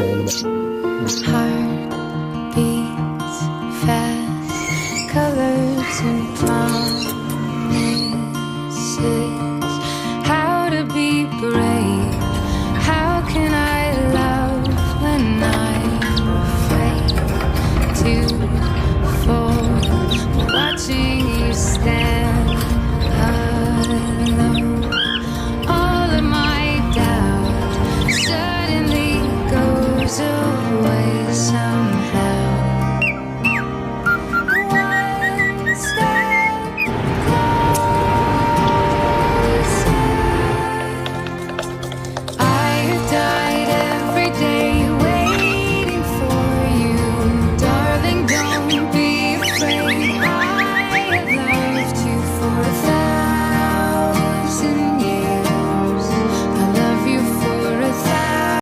Heart beats fast, colors and promises. How to be brave? How can I love when I'm afraid to fall? Watching you stand alone. All of my doubt suddenly goes away somehow.